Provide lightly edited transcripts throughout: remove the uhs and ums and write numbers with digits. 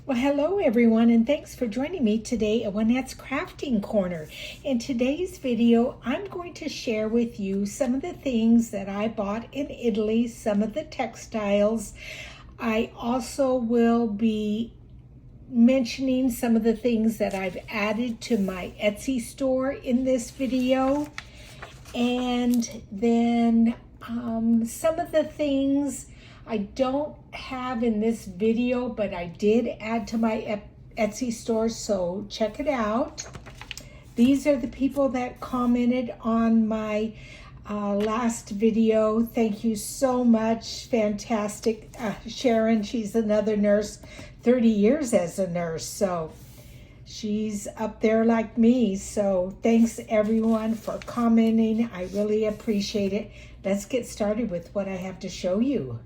Well, hello everyone, and thanks for joining me today at Juanette's Crafting Corner. In today's video, I'm going to share with you some of the things that I bought in Italy, some of the textiles. I also will be mentioning some of the things that I've added to my Etsy store in this video, and then some of the things I don't have in this video, but I did add to my Etsy store, so check it out. These are the people that commented on my last video. Thank you so much. Fantastic. Sharon, she's another nurse, 30 years as a nurse, so she's up there like me. So thanks everyone for commenting. I really appreciate it. Let's get started with what I have to show you.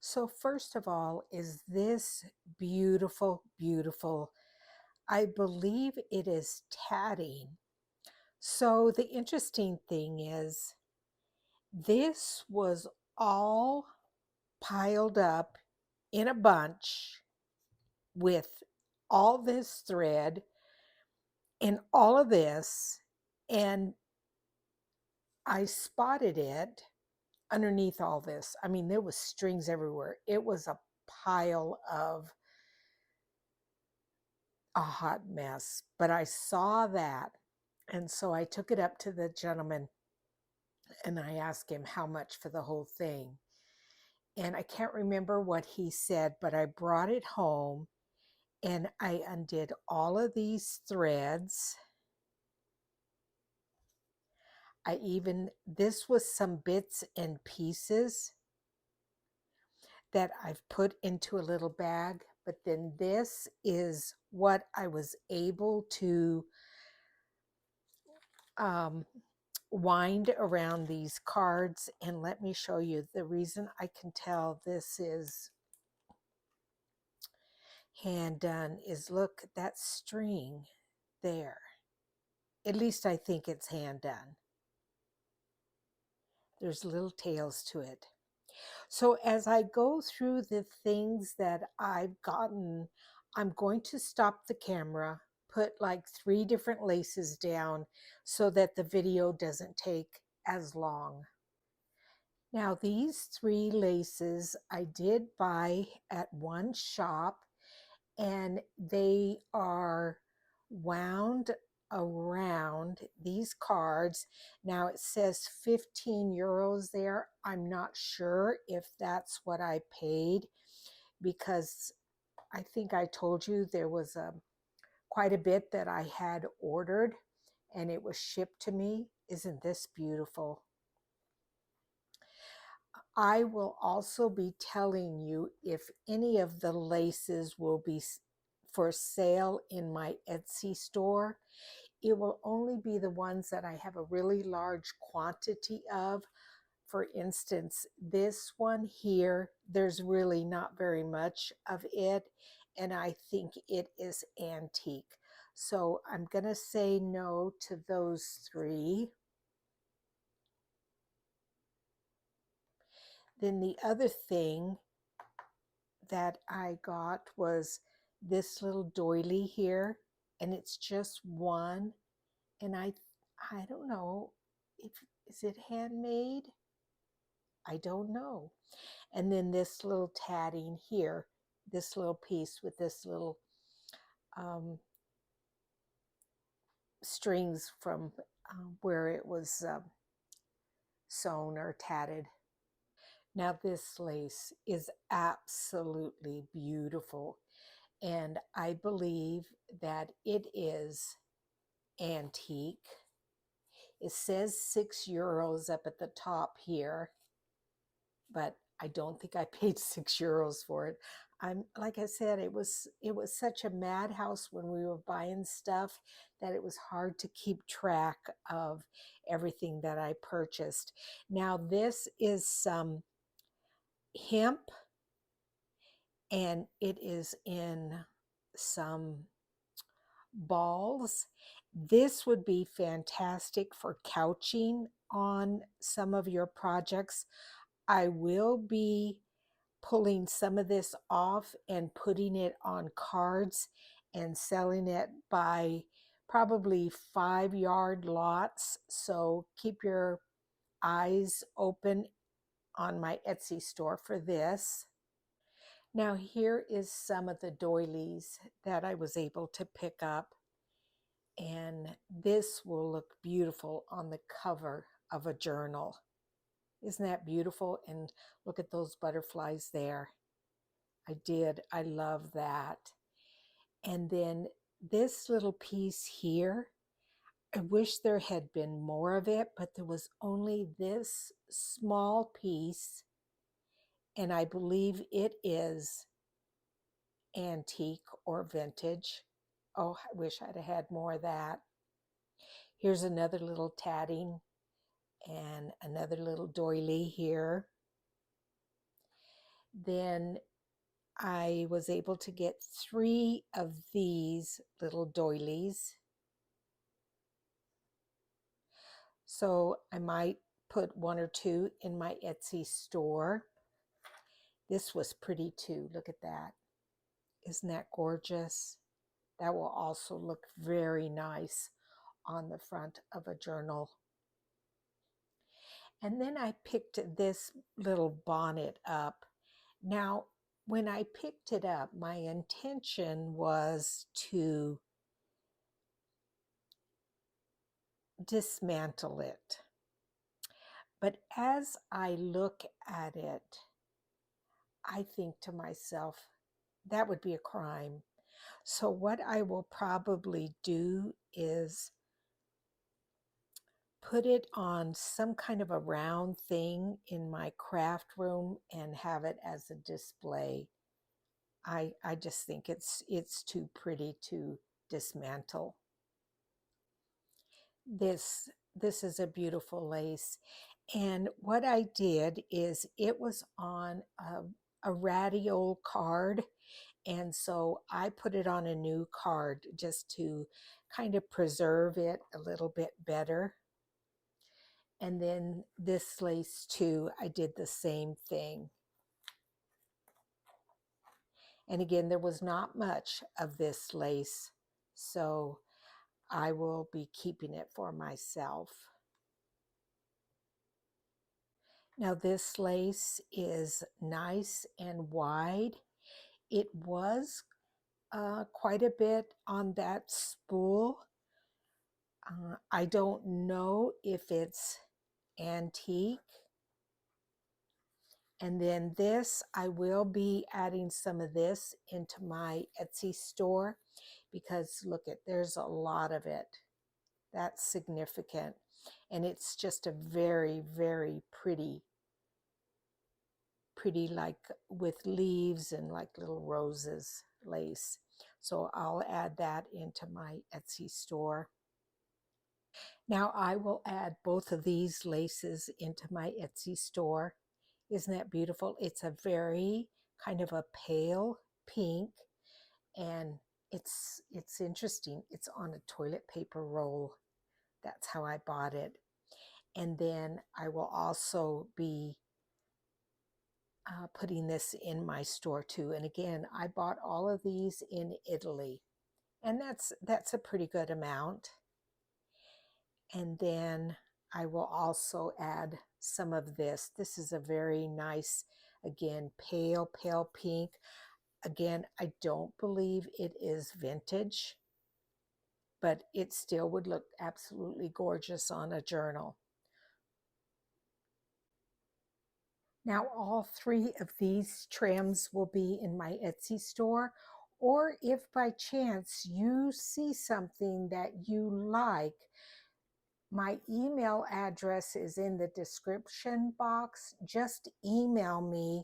So first of all is this beautiful, beautiful, I believe it is tatting. So the interesting thing is this was all piled up in a bunch with all this thread and all of this, and I spotted it underneath all this. I mean, there was strings everywhere. It was a pile of a hot mess, but I saw that. And so I took it up to the gentleman and I asked him how much for the whole thing. And I can't remember what he said, but I brought it home and I undid all of these threads. This was some bits and pieces that I've put into a little bag, but then this is what I was able to wind around these cards. And let me show you the reason I can tell this is hand done is look, that string there. At least I think it's hand done. There's little tails to it. So as I go through the things that I've gotten, I'm going to stop the camera, put like 3 different laces down so that the video doesn't take as long. Now these 3 laces I did buy at one shop, and they are wound around these cards. Now it says 15 euros there. I'm not sure if that's what I paid, because I think I told you there was quite a bit that I had ordered and it was shipped to me. Isn't this beautiful? I will also be telling you if any of the laces will be for sale in my Etsy store. It will only be the ones that I have a really large quantity of. For instance, this one here, there's really not very much of it, and I think it is antique. So I'm going to say no to those 3. Then the other thing that I got was this little doily here, and it's just one, and I don't know if is it handmade. I don't know. And then this little tatting here, this little piece with this little strings from where it was sewn or tatted. Now this lace is absolutely beautiful, and I believe that it is antique. It says 6 euros up at the top here, but I don't think I paid 6 euros for it. I'm like I said, it was such a madhouse when we were buying stuff that it was hard to keep track of everything that I purchased. Now this is some hemp, and it is in some balls. This would be fantastic for couching on some of your projects. I will be pulling some of this off and putting it on cards and selling it by probably 5-yard lots. So keep your eyes open on my Etsy store for this. Now here is some of the doilies that I was able to pick up, and this will look beautiful on the cover of a journal. Isn't that beautiful? And look at those butterflies there. I love that. And then this little piece here, I wish there had been more of it, but there was only this small piece, and I believe it is antique or vintage. Oh, I wish I'd have had more of that. Here's another little tatting and another little doily here. Then I was able to get 3 of these little doilies. So I might put 1 or 2 in my Etsy store. This was pretty too. Look at that. Isn't that gorgeous? That will also look very nice on the front of a journal. And then I picked this little bonnet up. Now, when I picked it up, my intention was to dismantle it. But as I look at it, I think to myself, that would be a crime. So what I will probably do is put it on some kind of a round thing in my craft room and have it as a display. I just think it's too pretty to dismantle. This is a beautiful lace. And what I did is it was on a ratty old card. And so I put it on a new card just to kind of preserve it a little bit better. And then this lace too, I did the same thing. And again, there was not much of this lace, so I will be keeping it for myself. Now this lace is nice and wide. It was quite a bit on that spool. I don't know if it's antique. And then this, I will be adding some of this into my Etsy store because look at, there's a lot of it. That's significant. And it's just a very, very pretty like with leaves and like little roses lace. So I'll add that into my Etsy store. Now I will add both of these laces into my Etsy store. Isn't that beautiful? It's a very kind of a pale pink, and it's interesting. It's on a toilet paper roll. That's how I bought it. And then I will also be putting this in my store too. And again, I bought all of these in Italy, and that's a pretty good amount. And then I will also add some of this. This is a very nice, again, pale pink. Again, I don't believe it is vintage, but it still would look absolutely gorgeous on a journal. Now all 3 of these trims will be in my Etsy store, or if by chance you see something that you like, my email address is in the description box. Just email me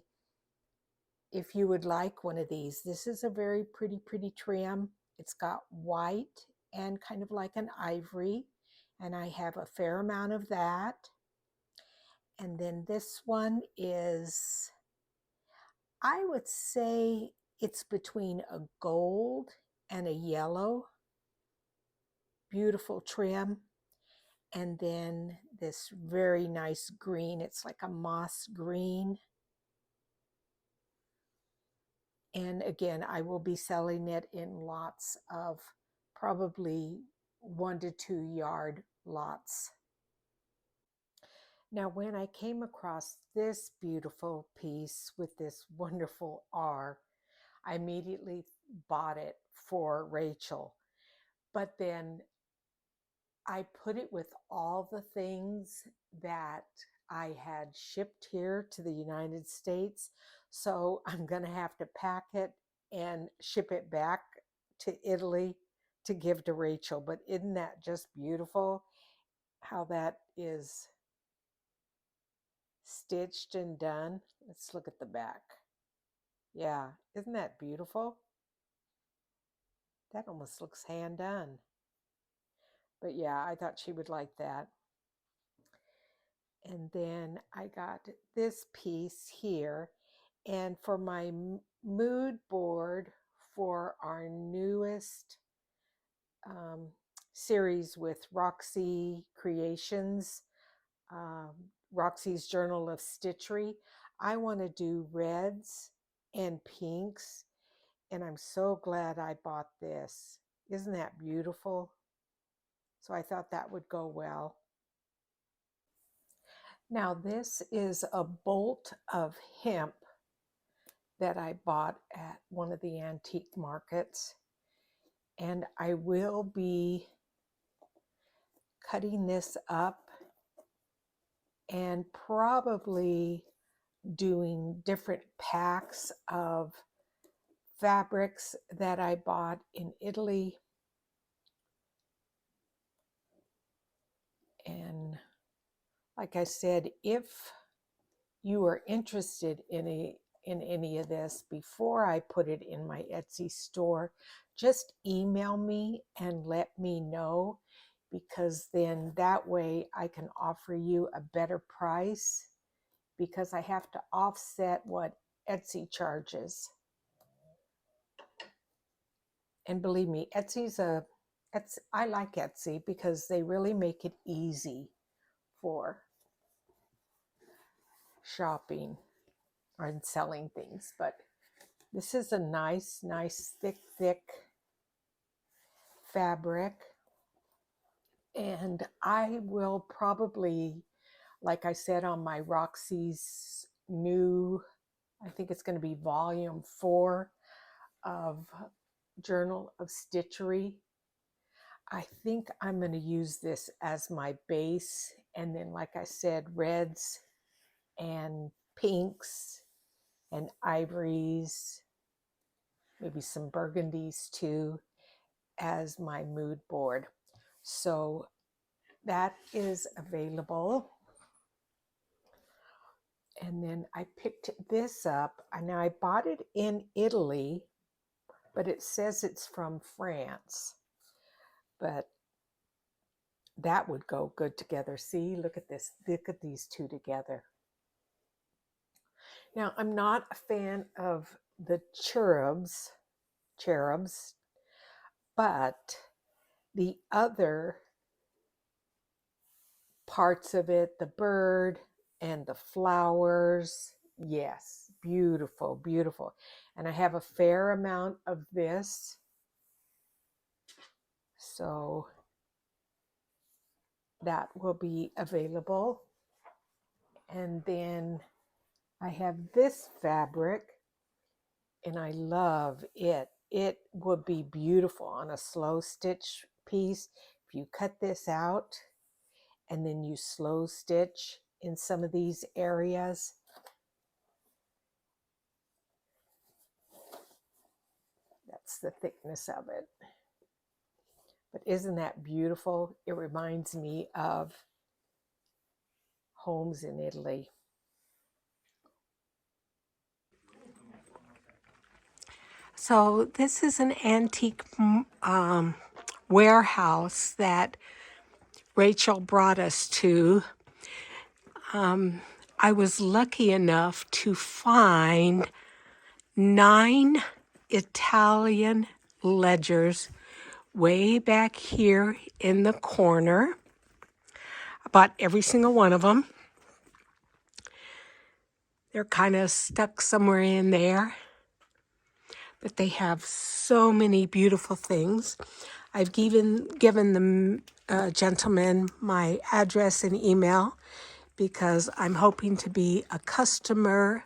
if you would like one of these. This is a very pretty trim. It's got white and kind of like an ivory, and I have a fair amount of that. And then this one is, I would say it's between a gold and a yellow. Beautiful trim. And then this very nice green. It's like a moss green. And again, I will be selling it in lots of probably 1 to 2 yard lots. Now, when I came across this beautiful piece with this wonderful R, I immediately bought it for Rachel. But then I put it with all the things that I had shipped here to the United States. So I'm going to have to pack it and ship it back to Italy to give to Rachel. But isn't that just beautiful how that is stitched and done? Let's look at the back. Yeah, isn't that beautiful? That almost looks hand done. But yeah, I thought she would like that. And then I got this piece here. And for my mood board for our newest series with Roxy Creations, Roxy's Journal of Stitchery, I want to do reds and pinks. And I'm so glad I bought this. Isn't that beautiful? So I thought that would go well. Now this is a bolt of hemp that I bought at one of the antique markets. And I will be cutting this up and probably doing different packs of fabrics that I bought in Italy. And like I said, if you are interested in any of this before I put it in my Etsy store, just email me and let me know, because then that way I can offer you a better price, because I have to offset what Etsy charges. And believe me, I like Etsy because they really make it easy for shopping and selling things. But this is a nice, thick fabric. And I will probably, like I said, on my Roxy's new, I think it's going to be volume 4 of Journal of Stitchery. I think I'm going to use this as my base. And then, like I said, reds and pinks and ivories, maybe some burgundies too, as my mood board. So that is available. And then I picked this up. Now I bought it in Italy, but it says it's from France. But that would go good together. See, look at this. Look at these two together. Now, I'm not a fan of the cherubs, but the other parts of it, the bird and the flowers, yes, beautiful, beautiful. And I have a fair amount of this. So that will be available. And then I have this fabric, and I love it. It would be beautiful on a slow stitch piece. If you cut this out and then you slow stitch in some of these areas. That's the thickness of it. But isn't that beautiful? It reminds me of homes in Italy. So this is an antique warehouse that Rachel brought us to. I was lucky enough to find 9 Italian ledgers way back here in the corner. I bought every single one of them. They're kind of stuck somewhere in there. but they have so many beautiful things. I've given the gentleman my address and email because I'm hoping to be a customer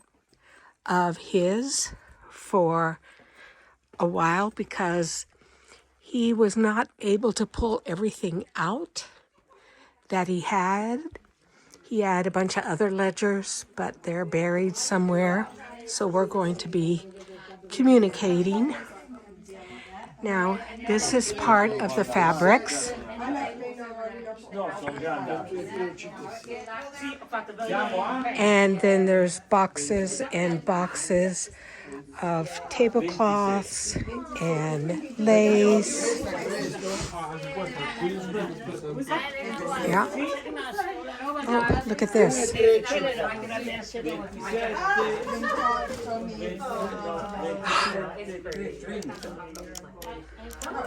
of his for a while because he was not able to pull everything out that he had. He had a bunch of other ledgers, but they're buried somewhere. So we're going to be communicating. Now, this is part of the fabrics. And then there's boxes and boxes of tablecloths and lace. Yeah. Oh, look at this.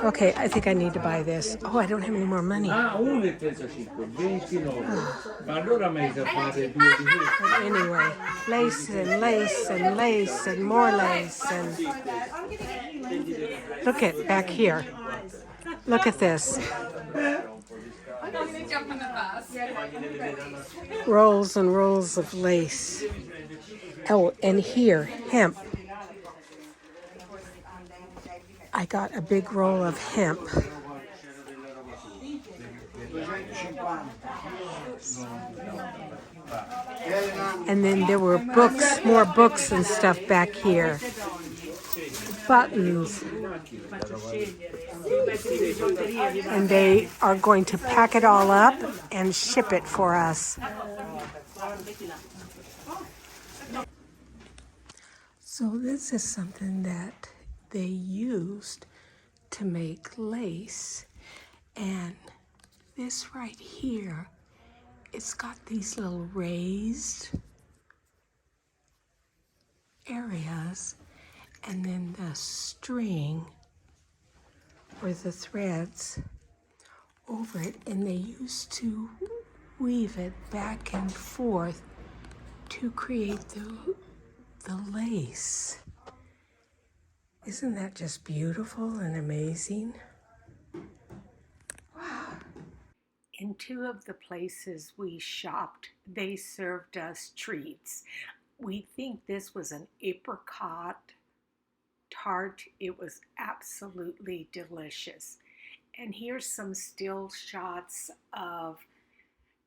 Okay, I think I need to buy this. Oh, I don't have any more money. Anyway, lace and lace and lace and more lace and look at back here. Look at this. Rolls and rolls of lace. Oh, and here, hemp. I got a big roll of hemp. And then there were books, more books and stuff back here. Buttons. And they are going to pack it all up and ship it for us. So this is something that they used to make lace. And this right here, it's got these little raised areas, and then the string or the threads over it, and they used to weave it back and forth to create the lace. Isn't that just beautiful and amazing? Wow. In two of the places we shopped, they served us treats. We think this was an apricot tart. It was absolutely delicious. And here's some still shots of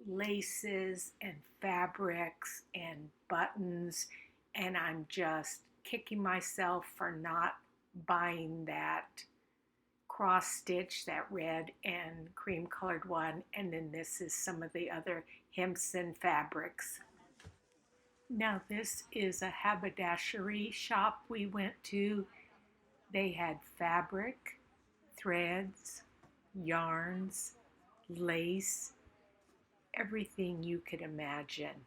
laces and fabrics and buttons, and I'm just kicking myself for not buying that cross stitch, that red and cream colored one, and then this is some of the other hemp and fabrics. Now this is a haberdashery shop we went to. They had fabric, threads, yarns, lace, everything you could imagine.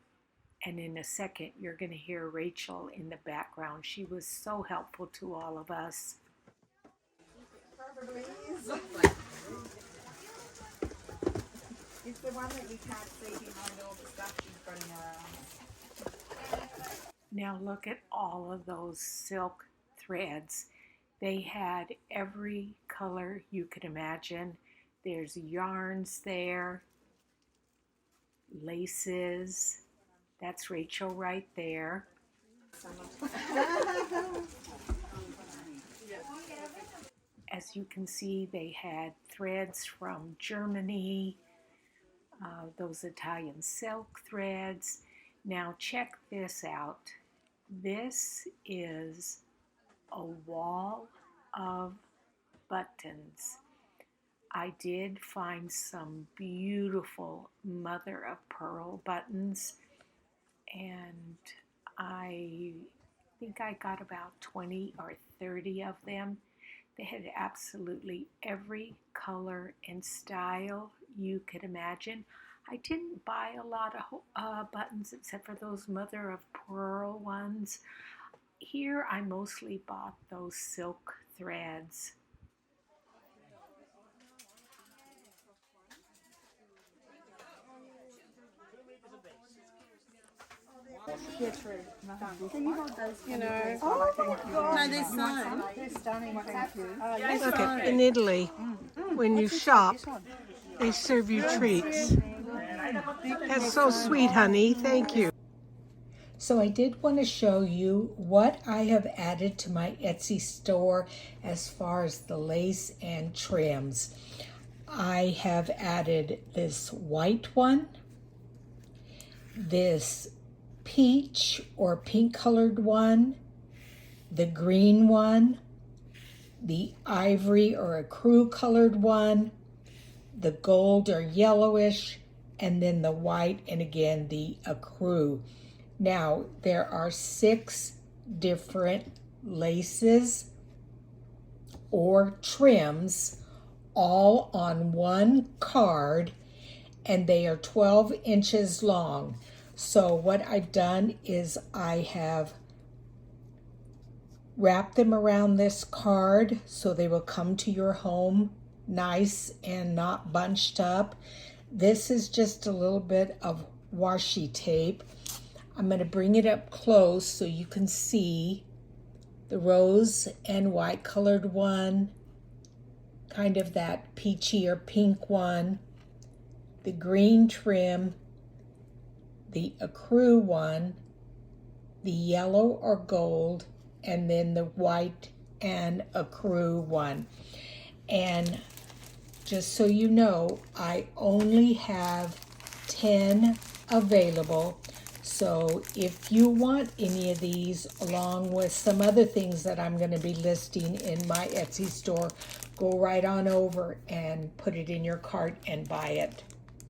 And in a second, you're going to hear Rachel in the background. She was so helpful to all of us. It's the one that you can't see behind all the stuff she's running around. Now look at all of those silk threads. They had every color you could imagine. There's yarns there, laces. That's Rachel right there. As you can see, they had threads from Germany, those Italian silk threads. Now check this out. This is a wall of buttons. I did find some beautiful mother of pearl buttons, and I think I got about 20 or 30 of them. They had absolutely every color and style you could imagine. I didn't buy a lot of buttons except for those mother of pearl ones. Here I mostly bought those silk threads. Yeah, true. Can you hold those? You know. Oh, thank you. No, they're stunning. They're stunning. Thank you. Yes, Okay, fine. in Italy, when you shop, they serve you treats. That's so sweet, honey. Thank you. So I did want to show you what I have added to my Etsy store as far as the lace and trims. I have added this white one, this peach or pink colored one, the green one, the ivory or ecru colored one, the gold or yellowish, and then the white, and again the ecru. Now there are 6 different laces or trims all on one card, and they are 12 inches long. So what I've done is I have wrapped them around this card so they will come to your home nice and not bunched up. This is just a little bit of washi tape. I'm going to bring it up close so you can see the rose and white colored one, kind of that peachy or pink one, the green trim, the ecru one, the yellow or gold, and then the white and ecru one. And just so you know, I only have 10 available. So if you want any of these along with some other things that I'm going to be listing in my Etsy store, go right on over and put it in your cart and buy it.